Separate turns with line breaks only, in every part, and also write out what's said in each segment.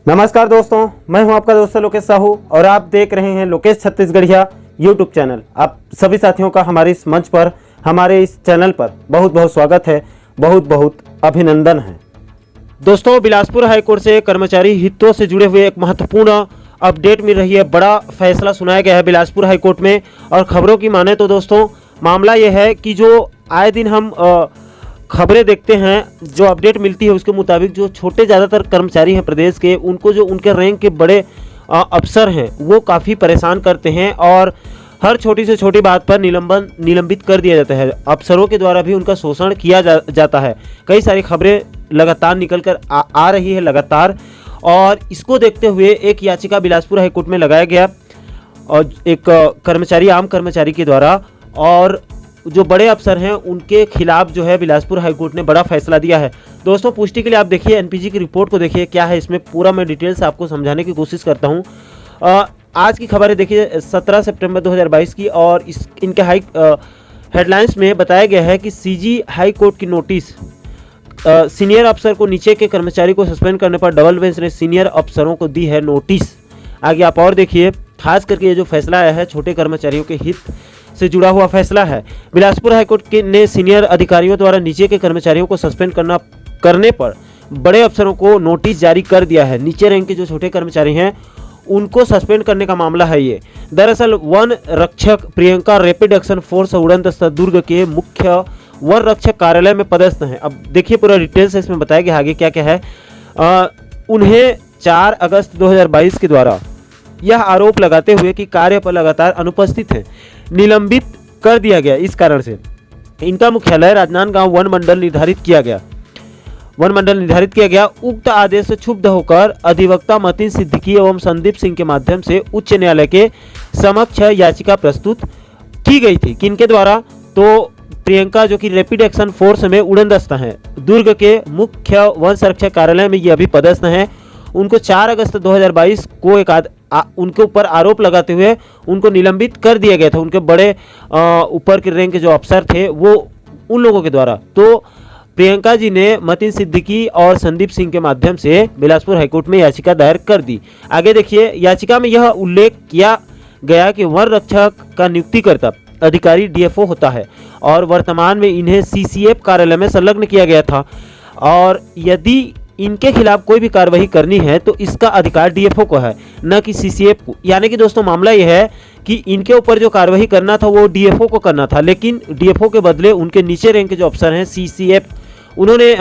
नमस्कार दोस्तों, मैं हूं आपका दोस्त लोकेश साहू और आप देख रहे हैं लोकेश छत्तीसगढ़िया यूट्यूब चैनल। आप सभी साथियों का हमारे इस मंच पर, हमारे इस चैनल पर बहुत बहुत स्वागत है, बहुत बहुत अभिनंदन है। दोस्तों, बिलासपुर हाईकोर्ट से कर्मचारी हितों से जुड़े हुए एक महत्वपूर्ण अपडेट मिल रही है। बड़ा फैसला सुनाया गया है बिलासपुर हाईकोर्ट में और खबरों की माने तो दोस्तों मामला यह है कि जो आए दिन हम खबरें देखते हैं, जो अपडेट मिलती है उसके मुताबिक जो छोटे ज़्यादातर कर्मचारी हैं प्रदेश के, उनको जो उनके रैंक के बड़े अफसर हैं वो काफ़ी परेशान करते हैं और हर छोटी से छोटी बात पर निलंबित कर दिया जाता है। अफसरों के द्वारा भी उनका शोषण किया जाता है। कई सारी खबरें लगातार निकल कर आ रही है लगातार, और इसको देखते हुए एक याचिका बिलासपुर हाईकोर्ट में लगाया गया और एक आम कर्मचारी के द्वारा, और जो बड़े अफसर हैं उनके खिलाफ जो है बिलासपुर हाईकोर्ट ने बड़ा फैसला दिया है। दोस्तों, पुष्टि के लिए आप देखिए एनपीजी की रिपोर्ट को, देखिए क्या है इसमें, पूरा मैं डिटेल से आपको समझाने की कोशिश करता हूं। आज की खबर है, देखिए 17 सितंबर 2022 की, और इनके हेडलाइंस में बताया गया है कि सीजी हाई कोर्ट की नोटिस, सीनियर अफसर को नीचे के कर्मचारी को सस्पेंड करने पर डबल बेंच ने सीनियर अफसरों को दी है नोटिस। आगे आप और देखिए, खास करके ये जो फैसला आया है छोटे कर्मचारियों के हित से जुड़ा हुआ फैसला है। बिलासपुर हाईकोर्ट ने सीनियर अधिकारियों द्वारा नीचे के कर्मचारियों को सस्पेंड करने पर बड़े अफसरों को नोटिस जारी कर दिया है। नीचे रैंक के जो छोटे कर्मचारी हैं उनको सस्पेंड करने का मामला है ये। दरअसल वन रक्षक प्रियंका रैपिड एक्शन फोर्स उड़नदस्ता दुर्ग के मुख्य वन रक्षक कार्यालय में पदस्थ हैं। अब देखिए पूरा डिटेल्स इसमें बताया गया आगे क्या क्या है। उन्हें 4 अगस्त 2022 के द्वारा यह आरोप लगाते हुए कि कार्य पर लगातार अनुपस्थित हैं, निलंबित कर दिया गया। इस कारण से इनका मुख्यालय राजनांदगांव वन मंडल निर्धारित किया गया। उक्त आदेश से क्षुब्ध होकर अधिवक्ता मतीन सिद्दीकी एवं संदीप सिंह के माध्यम से उच्च न्यायालय के समक्ष याचिका प्रस्तुत की गई थी। किनके द्वारा? तो प्रियंका, जो कि रैपिड एक्शन फोर्स में उड़नदस्ता हैं, दुर्ग के मुख्य वन संरक्षक कार्यालय में ये अभी पदस्थ हैं। उनको 4 अगस्त 2022 को उनके ऊपर आरोप लगाते हुए उनको निलंबित कर दिया गया था। उनके बड़े ऊपर के रैंक के जो अफसर थे वो उन लोगों के द्वारा। तो प्रियंका जी ने मतीन सिद्दीकी और संदीप सिंह के माध्यम से बिलासपुर हाईकोर्ट में याचिका दायर कर दी। आगे देखिए, याचिका में यह उल्लेख किया गया कि वन रक्षक का नियुक्तिकर्ता अधिकारी डीएफओ होता है और वर्तमान में इन्हें सीसीएफ कार्यालय में संलग्न किया गया था, और यदि इनके खिलाफ कोई भी कार्रवाई करनी है तो इसका अधिकार डीएफओ को है, न कि सीसीएफ को। यानी कि दोस्तों मामला यह है कि इनके ऊपर जो कार्रवाई करना था वो डीएफओ को करना था, लेकिन डीएफओ के बदले उनके नीचे रैंक के जो अफसर हैं सीसीएफ, उन्होंने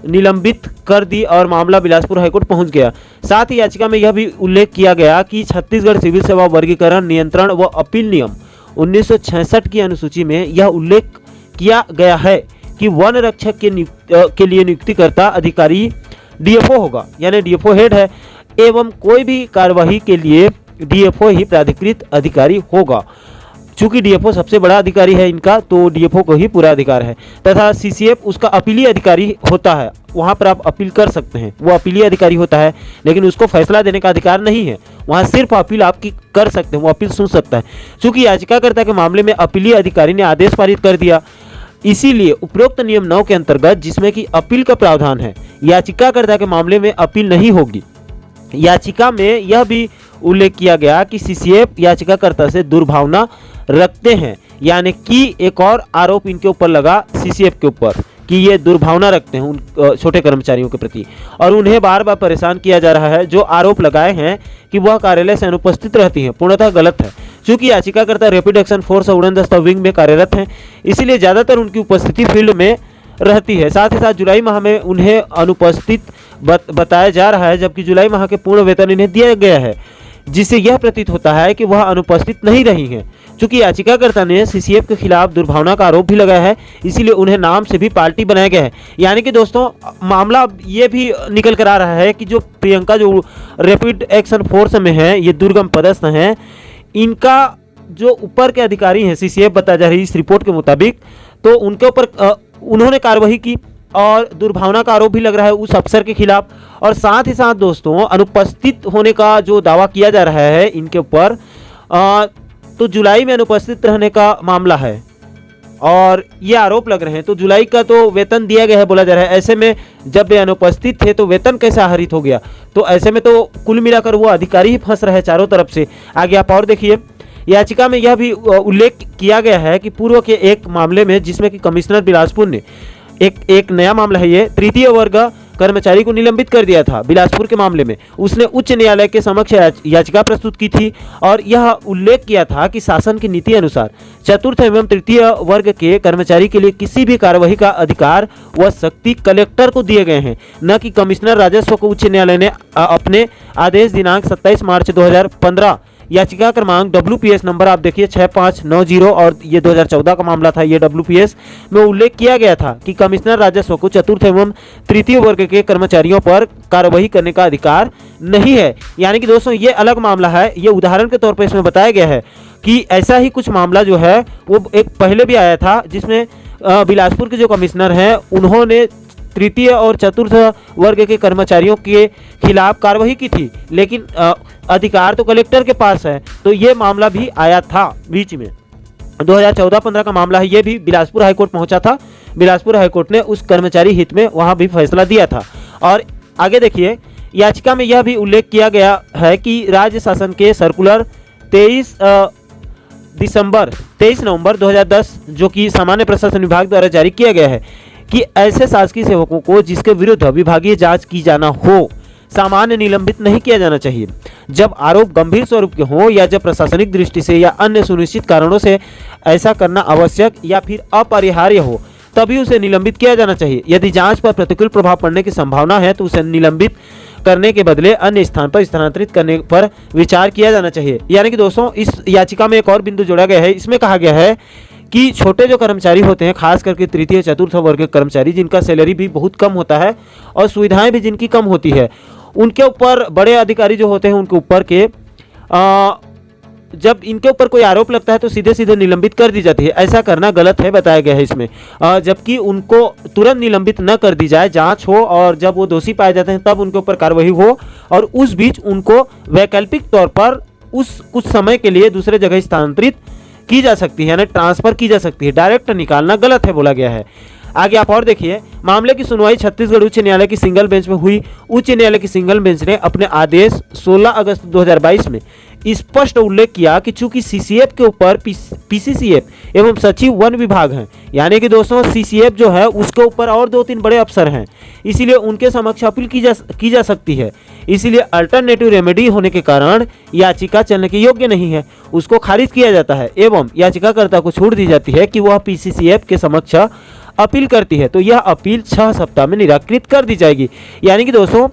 निलंबित कर दी और मामला बिलासपुर हाईकोर्ट पहुंच गया। साथ ही याचिका में यह भी उल्लेख किया गया कि छत्तीसगढ़ सिविल सेवा वर्गीकरण, नियंत्रण व अपील नियम 1966 की अनुसूची में यह उल्लेख किया गया है कि वन रक्षक के लिए नियुक्तिकर्ता अधिकारी डीएफओ होगा, यानी डीएफओ हेड है, एवं कोई भी कार्यवाही के लिए डीएफओ ही प्राधिकृत अधिकारी होगा। चूंकि डीएफओ सबसे बड़ा अधिकारी है इनका, तो डीएफओ को ही पूरा अधिकार है, तथा सीसीएफ उसका अपीली अधिकारी होता है। वहां पर आप अपील कर सकते हैं, वो अपीली अधिकारी होता है, लेकिन उसको फैसला देने का अधिकार नहीं है। वहां सिर्फ अपील आपकी कर सकते हैं, वो अपील सुन सकता है। चूंकि याचिकाकर्ता के मामले में अपीली अधिकारी ने आदेश पारित कर दिया, इसीलिए उपरोक्त नियम 9 के अंतर्गत, जिसमें कि अपील का प्रावधान है, याचिकाकर्ता के मामले में अपील नहीं होगी। याचिका में यह भी उल्लेख किया गया कि सीसीएफ याचिकाकर्ता से दुर्भावना रखते हैं, यानी कि एक और आरोप इनके ऊपर लगा सीसीएफ के ऊपर कि ये दुर्भावना रखते हैं उन छोटे कर्मचारियों के प्रति, और उन्हें बार बार परेशान किया जा रहा है। जो आरोप लगाए हैं कि वह कार्यालय से अनुपस्थित रहती हैं, पूर्णतः गलत है। चूंकि याचिकाकर्ता रैपिड एक्शन फोर्स और उड़नदस्ता विंग में कार्यरत हैं, इसीलिए ज़्यादातर उनकी उपस्थिति फील्ड में रहती है। साथ ही साथ जुलाई माह में उन्हें अनुपस्थित बताया जा रहा है, जबकि जुलाई माह के पूर्ण वेतन इन्हें दिया गया है, जिससे यह प्रतीत होता है कि वह अनुपस्थित नहीं रही हैं। चूंकि याचिकाकर्ता ने सीसीएफ के खिलाफ दुर्भावना का आरोप भी लगाया है, इसीलिए उन्हें नाम से भी पार्टी बनाया गया है। यानी कि दोस्तों मामला ये भी निकल कर आ रहा है कि जो प्रियंका, जो रैपिड एक्शन फोर्स में है, ये दुर्गम पदस्थ हैं, इनका जो ऊपर के अधिकारी हैं, सीसीएफ बताया जा रही है इस रिपोर्ट के मुताबिक, तो उनके ऊपर उन्होंने कार्रवाई की और दुर्भावना का आरोप भी लग रहा है उस अफसर के खिलाफ। और साथ ही साथ दोस्तों अनुपस्थित होने का जो दावा किया जा रहा है इनके ऊपर, तो जुलाई में अनुपस्थित रहने का मामला है और ये आरोप लग रहे हैं। तो जुलाई का तो वेतन दिया गया है बोला जा रहा है, ऐसे में जब वे अनुपस्थित थे तो वेतन कैसे आहरित हो गया? तो ऐसे में तो कुल मिलाकर वो अधिकारी ही फंस रहे हैं चारों तरफ से। आगे आप और देखिए, याचिका में यह भी उल्लेख किया गया है कि पूर्व के एक मामले में जिसमें कि कमिश्नर बिलासपुर ने एक नया मामला है, ये तृतीय वर्ग कर्मचारी को निलंबित कर दिया था। बिलासपुर के मामले में उसने उच्च न्यायालय के समक्ष याचिका प्रस्तुत की थी और यह उल्लेख किया था कि शासन की नीति अनुसार चतुर्थ एवं तृतीय वर्ग के कर्मचारी के लिए किसी भी कार्यवाही का अधिकार व शक्ति कलेक्टर को दिए गए हैं, न कि कमिश्नर राजस्व को। उच्च न्यायालय ने अपने आदेश दिनांक 27 मार्च 2015 याचिका क्रमांक WPS नंबर आप देखिए 6590 और ये 2014 का मामला था, ये WPS में उल्लेख किया गया था कि कमिश्नर राजस्व को चतुर्थ एवं तृतीय वर्ग के कर्मचारियों पर कार्यवाही करने का अधिकार नहीं है। यानी कि दोस्तों ये अलग मामला है, ये उदाहरण के तौर पर इसमें बताया गया है कि ऐसा ही कुछ मामला जो है वो एक पहले भी आया था, जिसमें बिलासपुर के जो कमिश्नर हैं उन्होंने तृतीय और चतुर्थ वर्ग के कर्मचारियों के खिलाफ कार्रवाई की थी, लेकिन अधिकार तो कलेक्टर के पास है। तो ये मामला भी आया था बीच में, 2014-15 का मामला है, ये भी बिलासपुर हाईकोर्ट पहुंचा था। बिलासपुर हाईकोर्ट ने उस कर्मचारी हित में वहां भी फैसला दिया था। और आगे देखिए, याचिका में यह भी उल्लेख किया गया है कि राज्य शासन के सर्कुलर 23 नवंबर 2010 जो कि सामान्य प्रशासन विभाग द्वारा जारी किया गया है कि ऐसे शासकीय सेवकों को जिसके विरुद्ध विभागीय जांच की जाना हो सामान्य निलंबित नहीं किया जाना चाहिए। जब आरोप गंभीर स्वरूप के हों या जब प्रशासनिक दृष्टि से या अन्य सुनिश्चित कारणों से ऐसा करना आवश्यक या फिर अपरिहार्य हो तभी उसे निलंबित किया जाना चाहिए। यदि जांच पर प्रतिकूल प्रभाव पड़ने की संभावना है तो उसे निलंबित करने के बदले अन्य स्थान पर स्थानांतरित करने पर विचार किया जाना चाहिए। यानी कि दोस्तों इस याचिका में एक और बिंदु जोड़ा गया है, इसमें कहा गया है कि छोटे जो कर्मचारी होते हैं, खास करके तृतीय चतुर्थ वर्ग के कर्मचारी जिनका सैलरी भी बहुत कम होता है और सुविधाएं भी जिनकी कम होती है, उनके ऊपर बड़े अधिकारी जो होते हैं उनके ऊपर के जब इनके ऊपर कोई आरोप लगता है तो सीधे सीधे निलंबित कर दी जाती है। ऐसा करना गलत है बताया गया है इसमें, जबकि उनको तुरंत निलंबित न कर दी जाए, जांच हो और जब वो दोषी पाए जाते हैं तब उनके ऊपर कार्रवाई हो और उस बीच उनको वैकल्पिक तौर पर उस कुछ समय के लिए दूसरे जगह स्थानांतरित की जा सकती है, यानी ट्रांसफर की जा सकती है। डायरेक्ट निकालना गलत है बोला गया है। आगे आप और देखिए, मामले की सुनवाई छत्तीसगढ़ उच्च न्यायालय की सिंगल बेंच में हुई। उच्च न्यायालय की सिंगल बेंच ने अपने आदेश 16 अगस्त 2022 में स्पष्ट उल्लेख किया कि चूंकि सीसीएफ के ऊपर पीसीसीएफ एवं सचिव वन विभाग हैं, यानी कि दोस्तों सीसीएफ जो है उसके ऊपर और 2-3 बड़े अफसर हैं, इसीलिए उनके समक्ष अपील की जा सकती है। इसीलिए अल्टरनेटिव रेमेडी होने के कारण याचिका चलने के योग्य नहीं है, उसको खारिज किया जाता है एवं याचिकाकर्ता को छूट दी जाती है कि वह पीसीसीएफ के समक्ष अपील करती है तो यह अपील 6 सप्ताह में निराकृत कर दी जाएगी। यानी कि दोस्तों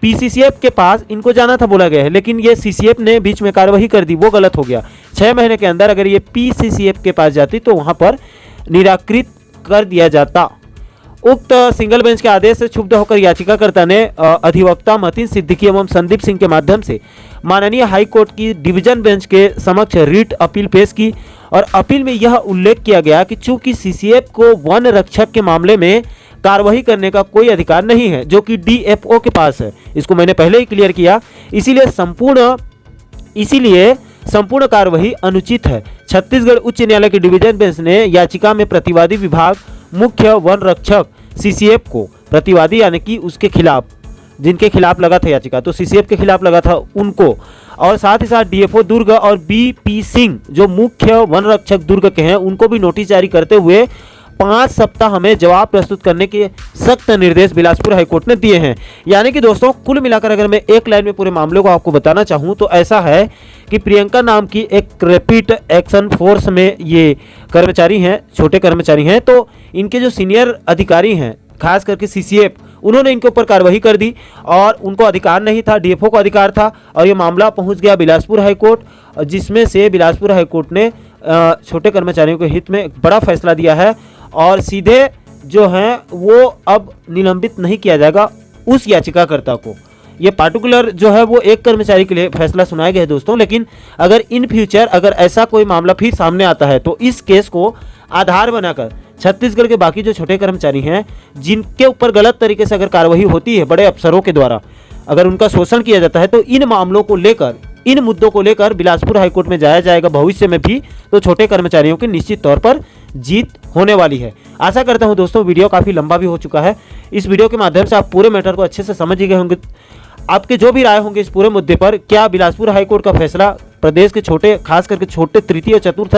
पीसीसीएफ के पास इनको जाना था बोला गया है, लेकिन ये सीसीएफ ने बीच में कार्यवाही कर दी, वो गलत हो गया। 6 महीने के अंदर अगर ये पीसीसीएफ के पास जाती तो वहां पर निराकृत कर दिया जाता। उक्त सिंगल बेंच के आदेश से क्षुब्ध होकर याचिकाकर्ता ने अधिवक्ता मतीन सिद्दीकी एवं संदीप सिंह के माध्यम से माननीय हाई कोर्ट की डिवीजन बेंच के समक्ष रीट अपील पेश की और अपील में यह उल्लेख किया गया कि चूंकि सीसीएफ को वन रक्षक के मामले में कार्रवाई करने का कोई अधिकार नहीं है जो कि डीएफओ के पास है, इसको मैंने पहले ही क्लियर किया, इसीलिए संपूर्ण कार्रवाई अनुचित है। छत्तीसगढ़ उच्च न्यायालय की डिवीजन बेंच ने याचिका में प्रतिवादी विभाग मुख्य वन रक्षक सीसीएफ को, प्रतिवादी यानी कि उसके खिलाफ जिनके खिलाफ लगा था याचिका, तो सीसीएफ के खिलाफ लगा था उनको, और साथ ही साथ डीएफओ दुर्ग और बीपी सिंह जो मुख्य वन रक्षक दुर्ग के हैं उनको भी नोटिस जारी करते हुए 5 सप्ताह हमें जवाब प्रस्तुत करने के सख्त निर्देश बिलासपुर हाईकोर्ट ने दिए हैं। यानी कि दोस्तों कुल मिलाकर अगर मैं एक लाइन में पूरे मामले को आपको बताना चाहूं तो ऐसा है कि प्रियंका नाम की एक रैपिड एक्शन फोर्स में ये कर्मचारी हैं, छोटे कर्मचारी हैं, तो इनके जो सीनियर अधिकारी हैं खास करके सीसीएफ, उन्होंने इनके ऊपर कार्रवाई कर दी और उनको अधिकार नहीं था, डीएफओ को अधिकार था और ये मामला पहुंच गया बिलासपुर हाईकोर्ट, जिसमें से बिलासपुर हाईकोर्ट ने छोटे कर्मचारियों के हित में एक बड़ा फैसला दिया है और सीधे जो हैं वो अब निलंबित नहीं किया जाएगा उस याचिकाकर्ता को। ये पार्टिकुलर जो है वो एक कर्मचारी के लिए फैसला सुनाया गया है दोस्तों, लेकिन अगर इन फ्यूचर अगर ऐसा कोई मामला फिर सामने आता है तो इस केस को आधार बनाकर छत्तीसगढ़ के बाकी जो छोटे कर्मचारी हैं जिनके ऊपर गलत तरीके से अगर कार्रवाई होती है बड़े अफसरों के द्वारा, अगर उनका शोषण किया जाता है तो इन मामलों को लेकर, इन मुद्दों को लेकर बिलासपुर हाईकोर्ट में जाया जाएगा भविष्य में भी, तो छोटे कर्मचारियों की निश्चित तौर पर जीत होने वाली है। आशा करता हूं दोस्तों वीडियो काफ़ी लंबा भी हो चुका है। इस वीडियो के माध्यम से आप पूरे मैटर को अच्छे से समझ ही गए होंगे। आपके जो भी राय होंगे इस पूरे मुद्दे पर, क्या बिलासपुर हाईकोर्ट का फैसला प्रदेश के छोटे, खास करके छोटे तृतीय और चतुर्थ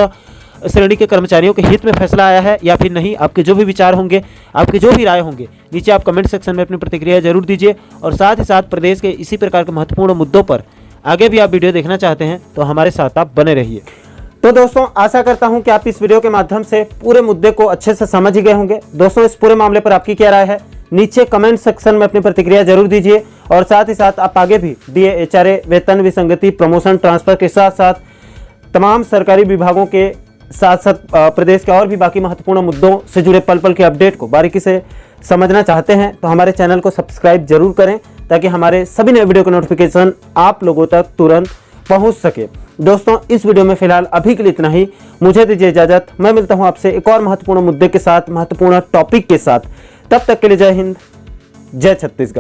श्रेणी के कर्मचारियों के हित में फैसला आया है या फिर नहीं, आपके जो भी विचार होंगे, आपके जो भी राय होंगे, नीचे आप कमेंट सेक्शन में अपनी प्रतिक्रिया जरूर दीजिए। और साथ ही साथ प्रदेश के इसी प्रकार के महत्वपूर्ण मुद्दों पर आगे भी आप वीडियो देखना चाहते हैं तो हमारे साथ आप बने रहिए। तो दोस्तों आशा करता हूं कि आप इस वीडियो के माध्यम से पूरे मुद्दे को अच्छे से समझ ही गए होंगे। दोस्तों इस पूरे मामले पर आपकी क्या राय है, नीचे कमेंट सेक्शन में अपनी प्रतिक्रिया जरूर दीजिए। और साथ ही साथ आप आगे भी डीए, HRA, वेतन विसंगति, प्रमोशन, ट्रांसफर के साथ साथ तमाम सरकारी विभागों के साथ साथ प्रदेश के और भी बाकी महत्वपूर्ण मुद्दों से जुड़े पल पल के अपडेट को बारीकी से समझना चाहते हैं तो हमारे चैनल को सब्सक्राइब जरूर करें, ताकि हमारे सभी नए वीडियो का नोटिफिकेशन आप लोगों तक तुरंत पहुंच सके। दोस्तों इस वीडियो में फिलहाल अभी के लिए इतना ही। मुझे दीजिए इजाजत। मैं मिलता हूं आपसे एक और महत्वपूर्ण मुद्दे के साथ, महत्वपूर्ण टॉपिक के साथ। तब तक के लिए जय हिंद, जय छत्तीसगढ़।